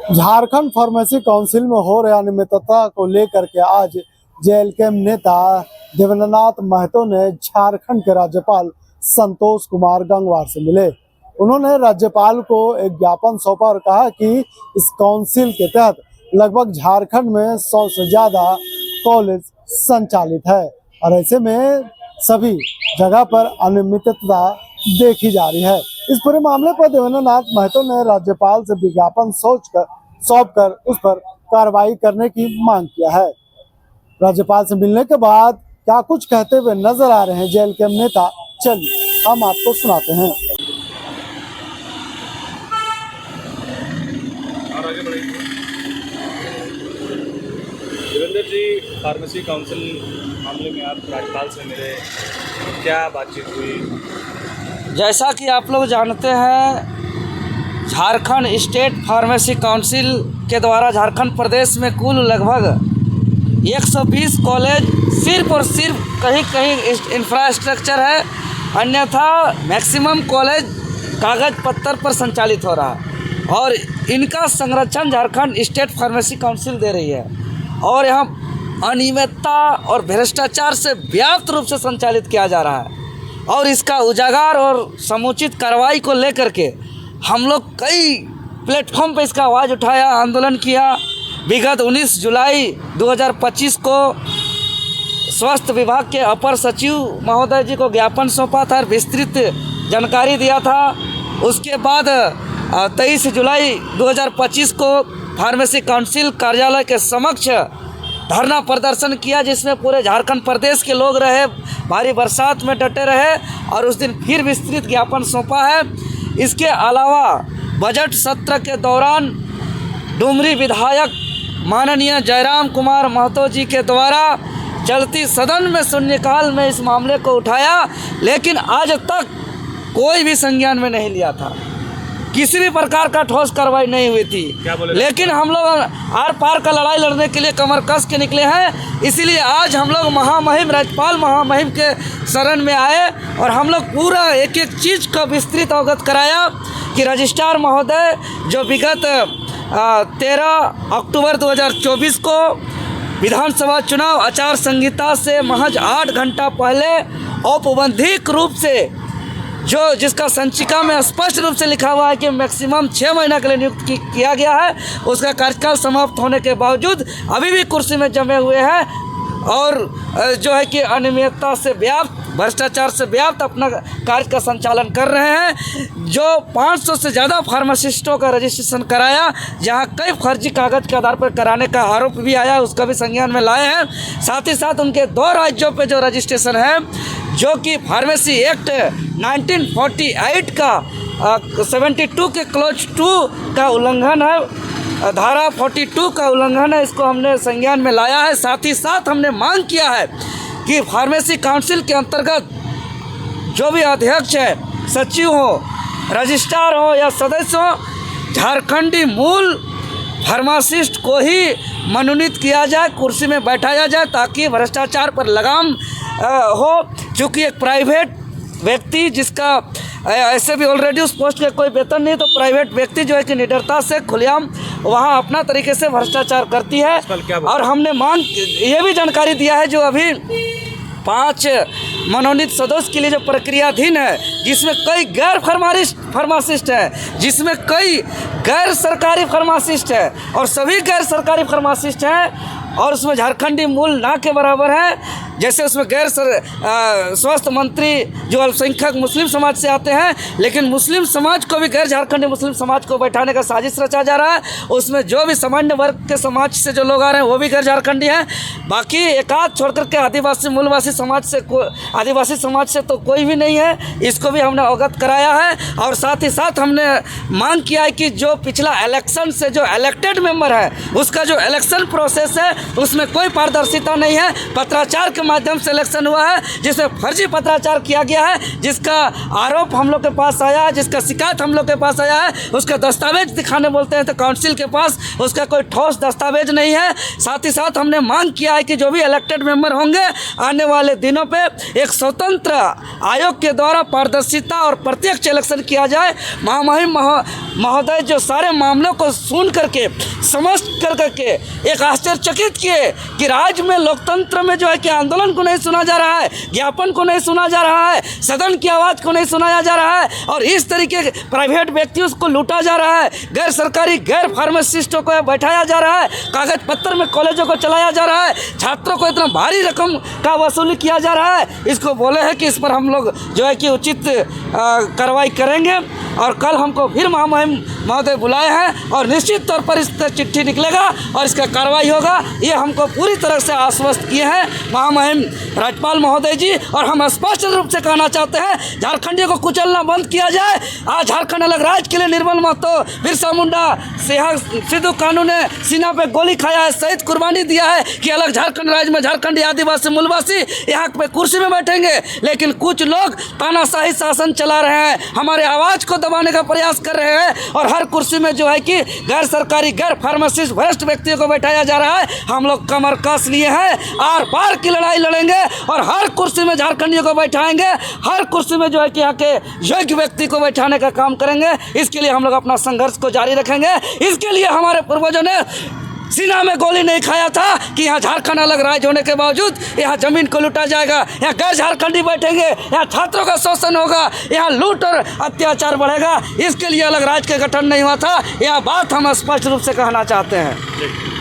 Jharkhand pharmacy council में हो रहे अनियमितता को लेकर के आज जेएलके नेता देवेंद्रनाथ महतो ने झारखंड के राज्यपाल संतोष कुमार गंगवार से मिले। उन्होंने राज्यपाल को एक ज्ञापन सौंपा और कहा कि इस काउंसिल के तहत लगभग झारखंड में 100 से ज्यादा कॉलेज संचालित है और ऐसे में सभी जगह पर अनियमितता देखी जा रही है। इस पूरे मामले पर देवेंद्रनाथ महतो ने राज्यपाल से विज्ञापन सौंप कर उस पर कार्रवाई करने की मांग किया है। राज्यपाल से मिलने के बाद क्या कुछ कहते हुए नजर आ रहे हैं जेएलके नेता, चलिए हम आपको सुनाते हैं। देवेंद्र जी, फार्मेसी काउंसिल मामले में आप राज्यपाल से मिले, क्या बातचीत हुई? जैसा कि आप लोग जानते हैं, झारखंड स्टेट फार्मेसी काउंसिल के द्वारा झारखंड प्रदेश में कुल लगभग 120 कॉलेज सिर्फ और सिर्फ कहीं कहीं इंफ्रास्ट्रक्चर है, अन्यथा मैक्सिमम कॉलेज कागज पत्थर पर संचालित हो रहा है और इनका संरक्षण झारखंड स्टेट फार्मेसी काउंसिल दे रही है और यहाँ अनियमितता और भ्रष्टाचार से व्यापक रूप से संचालित किया जा रहा है और इसका उजागर और समुचित कार्रवाई को लेकर के हम लोग कई प्लेटफॉर्म पर इसका आवाज़ उठाया, आंदोलन किया। विगत 19 जुलाई 2025 को स्वास्थ्य विभाग के अपर सचिव महोदय जी को ज्ञापन सौंपा था और विस्तृत जानकारी दिया था। उसके बाद 23 जुलाई 2025 को फार्मेसी काउंसिल कार्यालय के समक्ष धरना प्रदर्शन किया, जिसमें पूरे झारखंड प्रदेश के लोग रहे, भारी बरसात में डटे रहे और उस दिन फिर विस्तृत ज्ञापन सौंपा है। इसके अलावा बजट सत्र के दौरान डुमरी विधायक माननीय जयराम कुमार महतो जी के द्वारा चलती सदन में शून्यकाल में इस मामले को उठाया, लेकिन आज तक कोई भी संज्ञान में नहीं लिया था। किसी भी प्रकार का ठोस कार्रवाई नहीं हुई थी। लेकिन हम लोग आर पार का लड़ाई लड़ने के लिए कमर कस के निकले हैं। इसीलिए आज हम लोग महामहिम राज्यपाल महामहिम के शरण में आए और हम लोग पूरा एक एक चीज़ का विस्तृत अवगत कराया कि रजिस्ट्रार महोदय जो विगत 13 अक्टूबर 2024 को विधानसभा चुनाव आचार संहिता से महज 8 घंटा पहले औपबंधिक रूप से जिसका संचिका में स्पष्ट रूप से लिखा हुआ है कि मैक्सिमम 6 महीना के लिए नियुक्त किया गया है, उसका कार्यकाल समाप्त होने के बावजूद अभी भी कुर्सी में जमे हुए हैं और जो है कि अनियमितता से व्याप्त भ्रष्टाचार से व्याप्त अपना कार्य का संचालन कर रहे हैं। जो 500 से ज़्यादा फार्मासिस्टों का रजिस्ट्रेशन कराया, जहां कई फर्जी कागज के आधार पर कराने का आरोप भी आया, उसका भी संज्ञान में लाए हैं। साथ ही साथ उनके 2 राज्यों पे जो रजिस्ट्रेशन है, जो कि फार्मेसी एक्ट 1948 का 72 के क्लॉज 2 का उल्लंघन है, धारा 42 का उल्लंघन है, इसको हमने संज्ञान में लाया है। साथ ही साथ हमने मांग किया है कि फार्मेसी काउंसिल के अंतर्गत जो भी अध्यक्ष है, सचिव हो, रजिस्ट्रार हो या सदस्य हो, झारखंडी मूल फार्मासिस्ट को ही मनोनीत किया जाए, कुर्सी में बैठाया जाए, ताकि भ्रष्टाचार पर लगाम हो। चूँकि एक प्राइवेट व्यक्ति जिसका ऐसे भी ऑलरेडी उस पोस्ट का कोई वेतन नहीं, तो प्राइवेट व्यक्ति जो है कि निडरता से खुलेआम वहाँ अपना तरीके से भ्रष्टाचार करती है। और हमने ये भी जानकारी दिया है, जो अभी 5 मनोनीत सदस्य के लिए जो प्रक्रियाधीन है, जिसमें कई गैर फार्मासिस्ट हैं, जिसमें कई गैर सरकारी फार्मासिस्ट हैं और सभी गैर सरकारी फार्मासिस्ट हैं और उसमें झारखंडी मूल ना के बराबर है। जैसे उसमें गैर स्वास्थ्य मंत्री जो अल्पसंख्यक मुस्लिम समाज से आते हैं, लेकिन मुस्लिम समाज को भी गैर झारखंडी मुस्लिम समाज को बैठाने का साजिश रचा जा रहा है। उसमें जो भी सामान्य वर्ग के समाज से जो लोग आ रहे हैं वो भी गैर झारखंडी हैं। बाकी एकाध छोड़कर के आदिवासी मूलवासी समाज से तो कोई भी नहीं है। इसको भी हमने अवगत कराया है और साथ ही साथ हमने मांग किया है कि जो पिछला इलेक्शन से जो इलेक्टेड मेंबर है, उसका जो इलेक्शन प्रोसेस है उसमें कोई पारदर्शिता नहीं है। पत्राचार के माध्यम से इलेक्शन हुआ है, जिसमें फर्जी पत्राचार किया गया है, जिसका आरोप हम लोग के पास आया है, जिसका शिकायत हम लोग के पास आया है, उसका दस्तावेज दिखाने बोलते हैं तो काउंसिल के पास उसका कोई ठोस दस्तावेज नहीं है। साथ ही साथ हमने मांग किया है कि जो भी इलेक्टेड मेंबर होंगे, आने वाले दिनों पे एक स्वतंत्र आयोग के द्वारा पारदर्शिता और प्रत्यक्ष इलेक्शन किया जाए। महामहिम महोदय जो सारे मामलों को सुन करके समझ करके एक आश्चर्यचकित किए कि राज्य में लोकतंत्र में जो है कि आंदोलन को नहीं सुना जा रहा है, ज्ञापन को नहीं सुना जा रहा है, सदन की आवाज़ को नहीं सुनाया जा रहा है और इस तरीके के प्राइवेट व्यक्तियों को लूटा जा रहा है, गैर सरकारी गैर फार्मासिस्टों को बैठाया जा रहा है, कागज पत्तर में कॉलेजों को चलाया जा रहा है, छात्रों को इतना भारी रकम का वसूली किया जा रहा है। इसको बोले हैं कि इस पर हम लोग जो है कि उचित कार्रवाई करेंगे और कल हमको फिर महामहिम महोदय बुलाए हैं और निश्चित तौर पर इस चिट्ठी निकलेगा और इसका कार्रवाई होगा, ये हमको पूरी तरह से आश्वस्त किए हैं महामहिम राज्यपाल महोदय जी। और हम स्पष्ट रूप से कहना चाहते हैं झारखंडियों को कुचलना बंद किया जाए। आज झारखंड अलग राज्य के लिए निर्मल महतो, बिरसा मुंडा, सिद्धू कानू ने सीना पे गोली खाया है, शहीद कुर्बानी दिया है कि अलग झारखंड राज्य में झारखंडी आदिवासी मूलवासी यहाँ पे कुर्सी में बैठेंगे, लेकिन कुछ लोग तानाशाही शासन चला रहे हैं, हमारे आवाज़ को दबाने का प्रयास कर रहे हैं और हर कुर्सी में जो है कि गैर सरकारी गैर फार्मासिस्ट भ्रष्ट व्यक्तियों को बैठाया जा रहा है। हम लोग कमर कस लिए हैं, आर पार की लड़ाई लड़ेंगे और हर कुर्सी में झारखंडियों को बैठाएंगे, हर कुर्सी में जो है कि यहाँ के योग्य व्यक्ति को बैठाने का काम करेंगे। इसके लिए हम लोग अपना संघर्ष को जारी रखेंगे। इसके लिए हमारे पूर्वजों ने सीना में गोली नहीं खाया था कि यहाँ झारखंड अलग राज्य होने के बावजूद यहाँ जमीन को लूटा जाएगा, यहाँ गैर झारखंडी बैठेंगे, यहाँ छात्रों का शोषण होगा, यहाँ लूट और अत्याचार बढ़ेगा। इसके लिए अलग राज्य का गठन नहीं हुआ था। यह बात हम स्पष्ट रूप से कहना चाहते हैं।